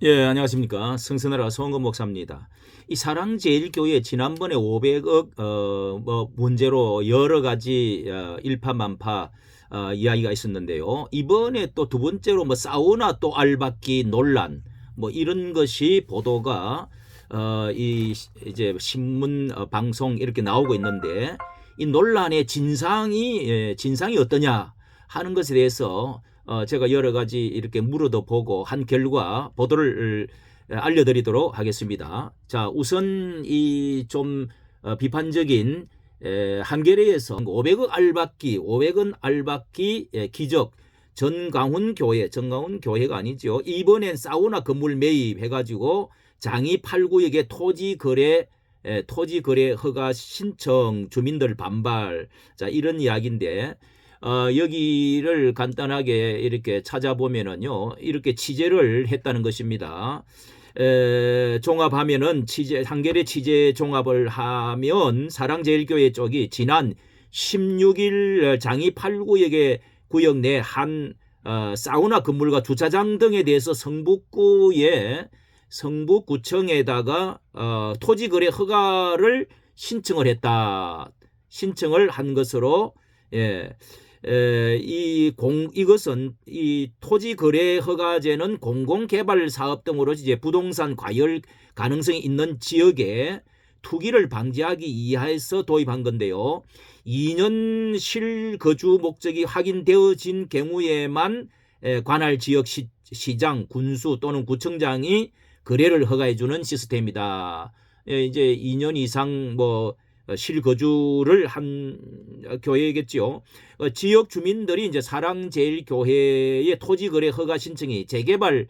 예, 안녕하십니까. 성선하라 송은건 목사입니다. 이 사랑제일교회 지난번에 500억 문제로 여러 가지 일파만파 이야기가 있었는데요. 이번에 또 두 번째로 뭐 사우나 또 알박기 논란 뭐 이런 것이 보도가 이제 신문 방송 이렇게 나오고 있는데, 이 논란의 진상이 어떠냐 하는 것에 대해서 제가 여러 가지 이렇게 물어도 보고 한 결과 보도를 알려드리도록 하겠습니다. 자, 우선 이 좀 비판적인 한겨레에서 500원 알박기 기적 전강훈 교회가 아니죠. 이번엔 사우나 건물 매입해가지고 장이 8구역의 토지 거래 허가 신청 주민들 반발. 자, 이런 이야기인데 여기를 간단하게 이렇게 찾아보면은요, 이렇게 취재를 했다는 것입니다. 종합하면은 한겨레 취재 종합을 하면 사랑제일교회 쪽이 지난 16일 장이 8구역의 구역 내 한 사우나 건물과 주차장 등에 대해서 성북구청에다가 토지 거래 허가를 신청을 한 것으로. 예. 이것은 이 토지 거래 허가제는 공공개발 사업 등으로 이제 부동산 과열 가능성이 있는 지역에 투기를 방지하기 위해서 도입한 건데요. 2년 실거주 목적이 확인되어진 경우에만 관할 지역 시장, 군수 또는 구청장이 거래를 허가해주는 시스템이다. 이제 2년 이상 실거주를 한 교회겠지요. 지역 주민들이 이제 사랑제일교회의 토지거래 허가 신청이 재개발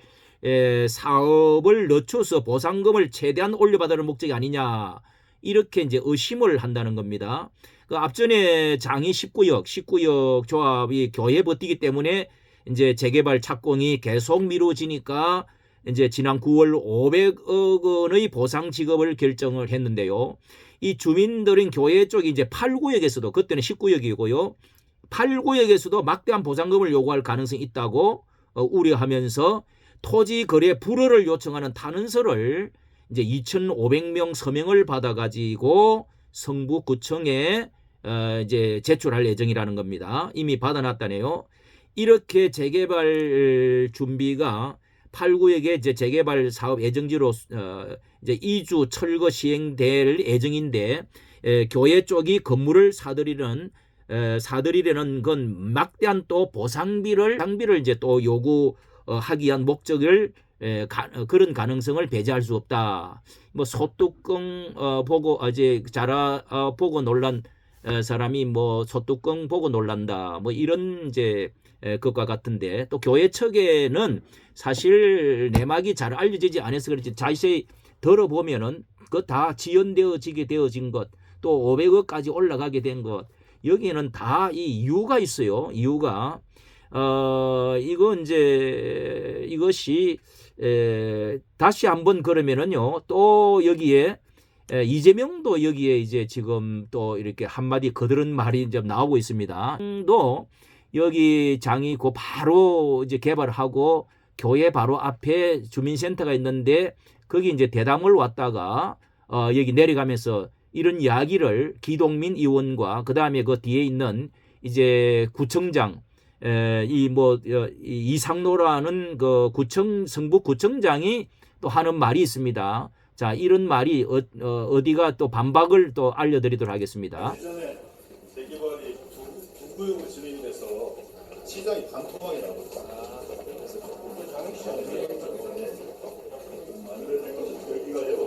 사업을 늦춰서 보상금을 최대한 올려받으는 목적이 아니냐, 이렇게 이제 의심을 한다는 겁니다. 그 앞전에 장이 19역 조합이 교회 버티기 때문에 이제 재개발 착공이 계속 미뤄지니까 이제 지난 9월 500억 원의 보상 지급을 결정을 했는데요. 이 주민들인 교회 쪽이 이제 8구역에서도, 그때는 19역이고요. 8구역에서도 막대한 보상금을 요구할 가능성이 있다고 우려하면서 토지 거래 불허를 요청하는 탄원서를 이제 2,500명 서명을 받아가지고 성북구청에 이제 제출할 예정이라는 겁니다. 이미 받아놨다네요. 이렇게 재개발 준비가 8구역의 이제 재개발 사업 예정지로 이제 2주 철거 시행될 예정인데, 교회 쪽이 건물을 사들이려는 건 막대한 또 보상비를 이제 또 요구하기 위한 목적을 그런 가능성을 배제할 수 없다. 뭐 소뚜껑 보고 이제 보고 놀란 사람이 뭐 소뚜껑 보고 놀란다, 뭐 이런 이제 것과 같은데, 또 교회 측에는 사실 내막이 잘 알려지지 않아서 그렇지 자세히 들어보면은 그 다 되어진 것, 또 500억까지 올라가게 된 것, 여기에는 다 이 이유가 있어요. 이유가 이것이 다시 한번 그러면은요, 또 여기에 이재명도 여기에 이제 지금 또 이렇게 한마디 거드른 말이 이제 나오고 있습니다. 또 여기 장이 그 바로 이제 개발하고 교회 바로 앞에 주민센터가 있는데, 거기 이제 대담을 왔다가 여기 내려가면서 이런 이야기를 기동민 의원과 그 다음에 그 뒤에 있는 이제 구청장 이상로라는 그 성북구청장이 또 하는 말이 있습니다. 자, 이런 말이 어디가 또 반박을 또 알려드리도록 하겠습니다. 예전에 재개발이 두 구역으로 진행이 돼서 시장이 반토막이 나고 있어요. 그래서 여기가요,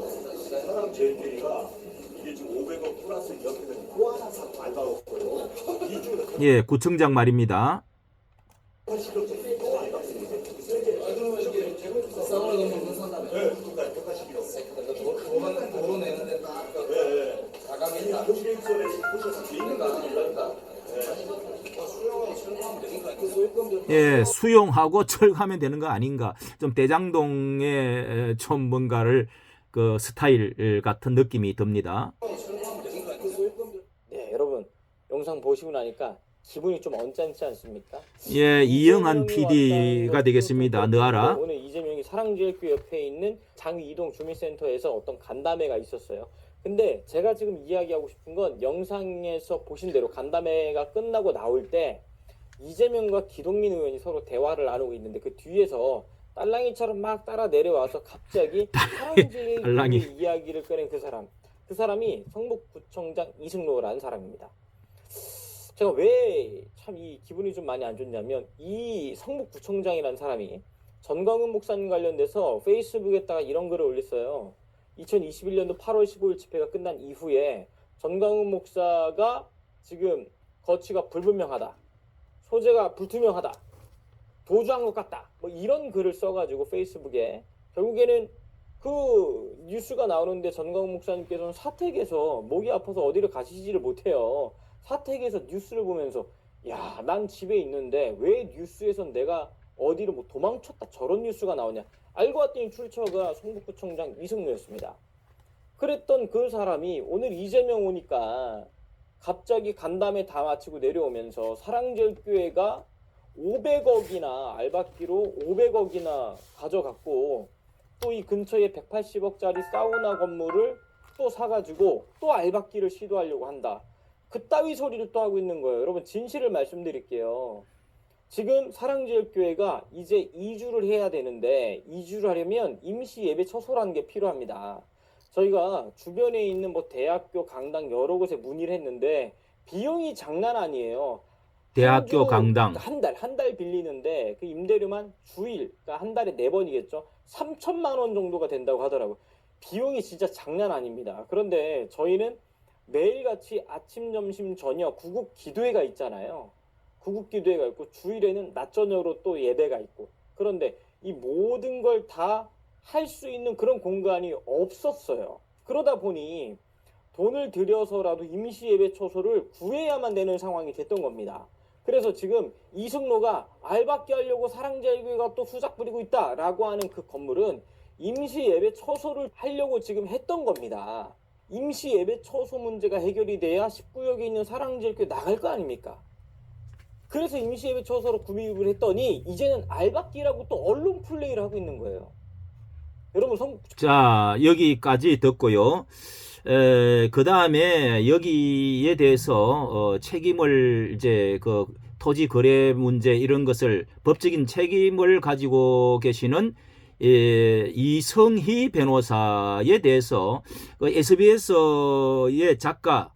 사랑제일교회가 이게 지금 500억 플러스 옆에서 또 하나 싹 밟아왔고요. 예, 구청장 말입니다. 예, 수용하고 철거하면 되는 거 아닌가. 좀 대장동의 좀 뭔가를 그 스타일 같은 느낌이 듭니다. 네, 여러분 영상 보시고 나니까 기분이 좀 언짢지 않습니까? 예, 이영한 이재명이 PD가 왔다는 되겠습니다. 것도 너 알아? 오늘 이재명이 사랑제일교 옆에 있는 장이동 주민센터에서 어떤 간담회가 있었어요. 근데 제가 지금 이야기하고 싶은 건 영상에서 보신 대로 간담회가 끝나고 나올 때 이재명과 기동민 의원이 서로 대화를 나누고 있는데 그 뒤에서 딸랑이처럼 막 따라 내려와서 갑자기 사랑제일교의 딸랑이. 이야기를 꺼낸 그 사람이 성북구청장 이승로라는 사람입니다. 제가 왜 참 이 기분이 좀 많이 안 좋냐면 이 성북구청장이라는 사람이 전광훈 목사님 관련돼서 페이스북에다가 이런 글을 올렸어요. 2021년도 8월 15일 집회가 끝난 이후에 전광훈 목사가 지금 거취가 불분명하다, 소재가 불투명하다, 도주한 것 같다, 뭐 이런 글을 써가지고 페이스북에 결국에는 그 뉴스가 나오는데 전광훈 목사님께서는 사택에서 목이 아파서 어디를 가시지를 못해요. 사택에서 뉴스를 보면서 야, 난 집에 있는데 왜 뉴스에선 내가 어디로 뭐 도망쳤다 저런 뉴스가 나오냐. 알고 봤더니 출처가 성북구청장 이승로였습니다. 그랬던 그 사람이 오늘 이재명 오니까 갑자기 간담회 다 마치고 내려오면서 사랑제일교회가 500억이나 알박기로 500억이나 가져갔고 또 이 근처에 180억짜리 사우나 건물을 또 사가지고 또 알박기를 시도하려고 한다. 그따위 소리를 또 하고 있는 거예요. 여러분 진실을 말씀드릴게요. 지금 사랑제일교회가 이제 이주를 해야 되는데 이주를 하려면 임시 예배 처소라는 게 필요합니다. 저희가 주변에 있는 뭐 대학교, 강당 여러 곳에 문의를 했는데 비용이 장난 아니에요. 대학교 강당. 한 달 빌리는데 그 임대료만 주일, 그러니까 한 달에 4번이겠죠. 3천만 원 정도가 된다고 하더라고요. 비용이 진짜 장난 아닙니다. 그런데 저희는 매일같이 아침, 점심, 저녁 구국 기도회가 있잖아요. 구국 기도회가 있고 주일에는 낮 저녁으로 또 예배가 있고 그런데 이 모든 걸 다 할 수 있는 그런 공간이 없었어요. 그러다 보니 돈을 들여서라도 임시 예배 처소를 구해야만 되는 상황이 됐던 겁니다. 그래서 지금 이승로가 알박기 하려고 사랑제일교회가 또 수작 부리고 있다라고 하는 그 건물은 임시 예배 처소를 하려고 지금 했던 겁니다. 임시 예배 처소 문제가 해결이 돼야 19역에 있는 사랑제일교회 나갈 거 아닙니까? 그래서 임시 예배 처소로 구입을 했더니 이제는 알박기라고 또 언론 플레이를 하고 있는 거예요. 여러분 자, 여기까지 듣고요. 그 다음에 여기에 대해서 책임을 이제 그 토지 거래 문제 이런 것을 법적인 책임을 가지고 계시는 이성희 변호사에 대해서 SBS의 작가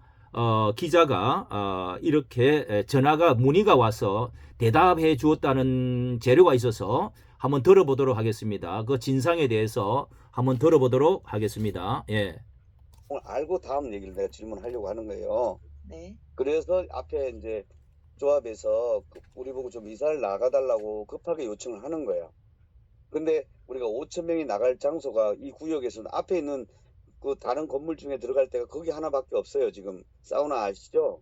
기자가 이렇게 문의가 와서 대답해 주었다는 재료가 있어서 한번 들어보도록 하겠습니다. 그 진상에 대해서 한번 들어보도록 하겠습니다. 예. 오늘 알고 다음 얘기를 내가 질문하려고 하는 거예요. 네. 그래서 앞에 이제 조합에서 우리 보고 좀 이사를 나가달라고 급하게 요청을 하는 거예요. 근데 우리가 5천 명이 나갈 장소가 이 구역에서는 앞에 있는 그 다른 건물 중에 들어갈 데가 거기 하나밖에 없어요. 지금 사우나 아시죠?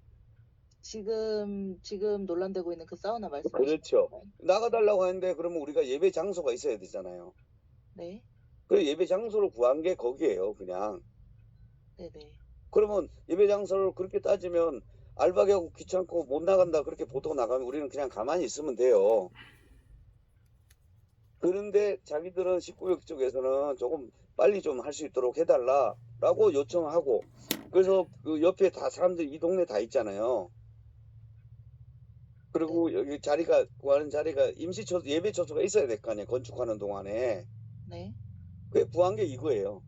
지금 논란되고 있는 그 사우나 말씀하시는 그렇죠. 건가요? 나가달라고 하는데 그러면 우리가 예배 장소가 있어야 되잖아요. 네. 그래서 예배 장소를 구한 게 거기에요. 그냥. 네네. 그러면 예배 장소를 그렇게 따지면 알바기하고 귀찮고 못 나간다 그렇게 보통 나가면 우리는 그냥 가만히 있으면 돼요. 그런데 자기들은 19역 쪽에서는 조금 빨리 좀 할 수 있도록 해달라라고 요청하고 그래서 그 옆에 다 사람들 이 동네 다 있잖아요. 그리고 여기 자리가 구하는 자리가 예배 처소가 있어야 될 거 아니에요. 건축하는 동안에. 네. 그게 구한 게 이거예요.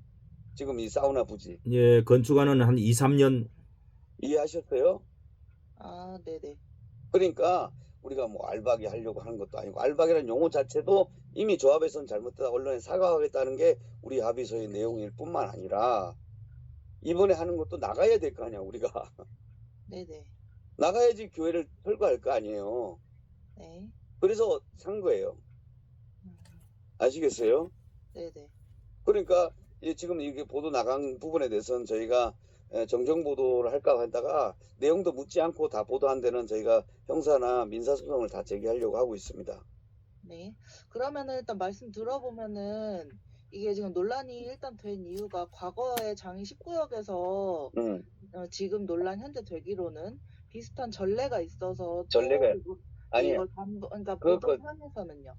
지금 이 사우나 부지. 예, 건축하는 한 2, 3년. 이해하셨어요? 아, 네네. 그러니까 우리가 뭐 알박이 하려고 하는 것도 아니고 알박이라는 용어 자체도 이미 조합에서는 잘못되다 언론에 사과하겠다는 게 우리 합의서의 내용일 뿐만 아니라 이번에 하는 것도 나가야 될 거 아니야 우리가. 네네. 나가야지 교회를 철거할 거 아니에요. 네. 그래서 산 거예요. 음, 아시겠어요? 네네. 그러니까 지금 이게 보도 나간 부분에 대해서는 저희가 정정 보도를 할까 하다가 내용도 묻지 않고 다 보도한 데는 저희가 형사나 민사소송을 다 제기하려고 하고 있습니다. 네. 그러면은 일단 말씀 들어보면은 이게 지금 논란이 일단 된 이유가 과거에 장이 19역에서 지금 논란 현재 되기로는 비슷한 전례가 있어서 전례가 아니 이걸 그러니까 그 보도상에서는요.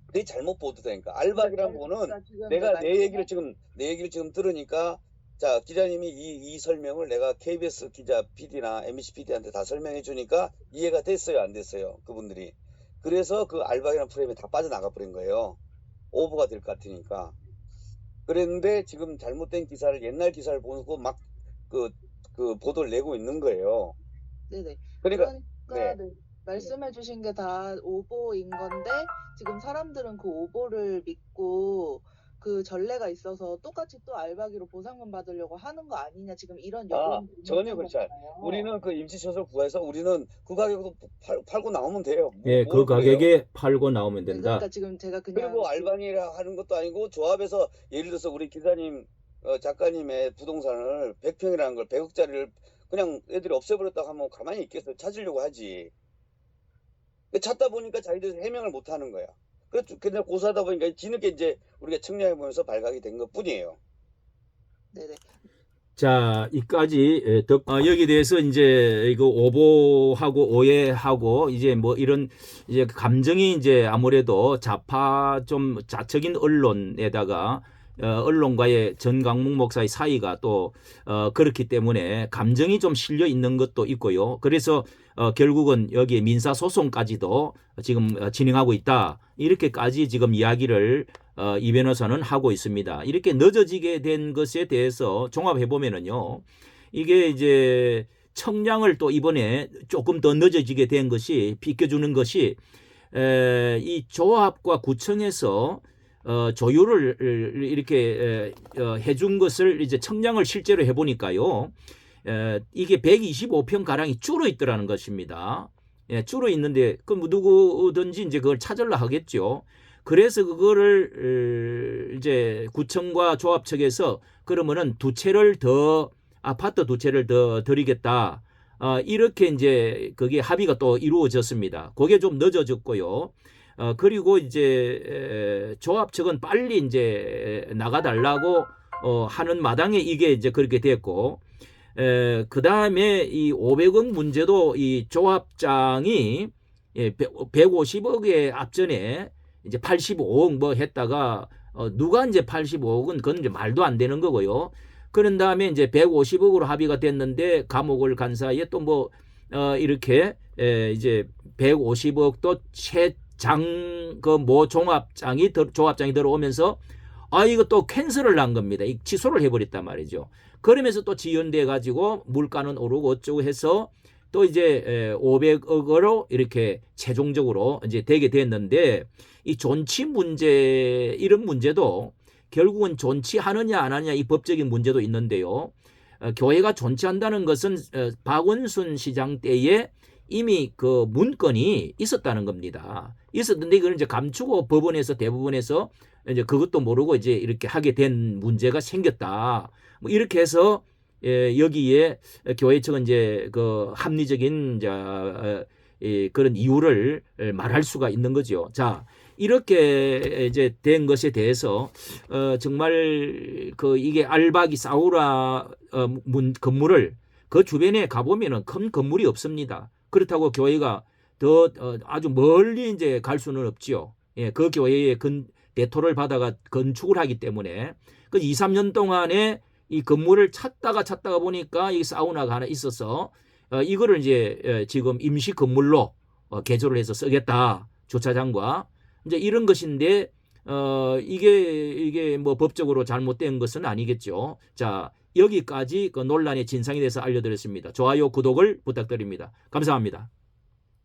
그게 잘못 보도되니까 알박이란 거는 그러니까 지금 내가 내 말씀하신 얘기를 지금 들으니까 자 기자님이 이 설명을 내가 KBS 기자 PD나 MBC PD한테 다 설명해 주니까 이해가 됐어요 안 됐어요 그분들이. 그래서 그 알박이라는 프레임에 다 빠져나가 버린 거예요. 오버가 될 것 같으니까. 그랬는데 지금 잘못된 기사를 옛날 기사를 보고 막 그 보도를 내고 있는 거예요. 네네. 그러니까 그러니까 네. 말씀해주신 게 다 오보인 건데 지금 사람들은 그 오보를 믿고 그 전례가 있어서 똑같이 또 알박이로 보상금 받으려고 하는 거 아니냐 지금 이런 여론이 전혀 그렇지 않아요. 우리는 그 임시처소를 구해서 우리는 그 가격으로 팔고 나오면 돼요. 예, 그 뭘 그래요? 가격에 팔고 나오면 된다. 그러니까 지금 제가 그냥 그리고 알바니라 하는 것도 아니고 조합에서 예를 들어서 우리 기자님 작가님의 부동산을 100평이라는 걸 100억짜리를 그냥 애들이 없애버렸다고 하면 가만히 있겠어요. 찾으려고 하지. 찾다 보니까 자기들 해명을 못 하는 거야. 그래서 그냥 고소하다 보니까 뒤늦게 이제 우리가 청량해 보면서 발각이 된 것 뿐이에요. 네네. 자, 이까지 여기에 대해서 이제 이거 오보하고 오해하고 이제 뭐 이런 이제 감정이 이제 아무래도 좌파 좀 좌측인 언론에다가 언론과의 전강목 목사의 사이가 또 그렇기 때문에 감정이 좀 실려 있는 것도 있고요. 그래서 결국은 여기에 민사 소송까지도 지금 진행하고 있다. 이렇게까지 지금 이야기를 이 변호사는 하고 있습니다. 이렇게 늦어지게 된 것에 대해서 종합해 보면은요, 이게 이제 청량을 또 이번에 조금 더 늦어지게 된 것이 비껴주는 것이 이 조합과 구청에서 조율을 이렇게 해준 것을 이제 청량을 실제로 해보니까요, 이게 125평 가량이 줄어 있더라는 것입니다. 예, 줄어 있는데 그 누구든지 이제 그걸 찾으려 하겠죠. 그래서 그거를 이제 구청과 조합 측에서 그러면은 아파트 두 채를 더 드리겠다. 이렇게 이제 그게 합의가 또 이루어졌습니다. 그게 좀 늦어졌고요. 그리고 이제 조합 측은 빨리 이제 나가달라고 하는 마당에 이게 이제 그렇게 됐고, 그 다음에 이 500억 문제도 이 조합장이 150억의 앞전에 이제 85억 뭐 했다가 누가 이제 85억은 그건 이제 말도 안 되는 거고요. 그런 다음에 이제 150억으로 합의가 됐는데 감옥을 간 사이에 또 뭐 이렇게 이제 150억 또 최장 그 모 조합장이 들어오면서 이거 또 캔슬을 한 겁니다. 취소를 해버렸단 말이죠. 그러면서 또 지연돼 가지고 물가는 오르고 어쩌고 해서 또 이제 500억으로 이렇게 최종적으로 이제 되게 됐는데, 이 존치 문제 이런 문제도 결국은 존치하느냐 안 하느냐 이 법적인 문제도 있는데요. 교회가 존치한다는 것은 박원순 시장 때에 이미 그 문건이 있었다는 겁니다. 있었는데 이걸 이제 감추고 법원에서 대법원에서 이제 그것도 모르고 이제 이렇게 하게 된 문제가 생겼다. 뭐 이렇게 해서 여기에 교회 측은 이제 그 합리적인 그런 이유를 말할 수가 있는 거죠. 자, 이렇게 이제 된 것에 대해서 정말 그 이게 알박이 사우라 건물을 그 주변에 가보면은 큰 건물이 없습니다. 그렇다고 교회가 더 아주 멀리 이제 갈 수는 없지요. 예, 그 교회의 대토를 받아가 건축을 하기 때문에 그 2, 3년 동안에 이 건물을 찾다가 보니까 이 사우나가 하나 있어서 이거를 이제 지금 임시 건물로 개조를 해서 쓰겠다. 주차장과 이제 이런 것인데 이게 뭐 법적으로 잘못된 것은 아니겠죠. 자, 여기까지 그 논란의 진상에 대해서 알려드렸습니다. 좋아요, 구독을 부탁드립니다. 감사합니다.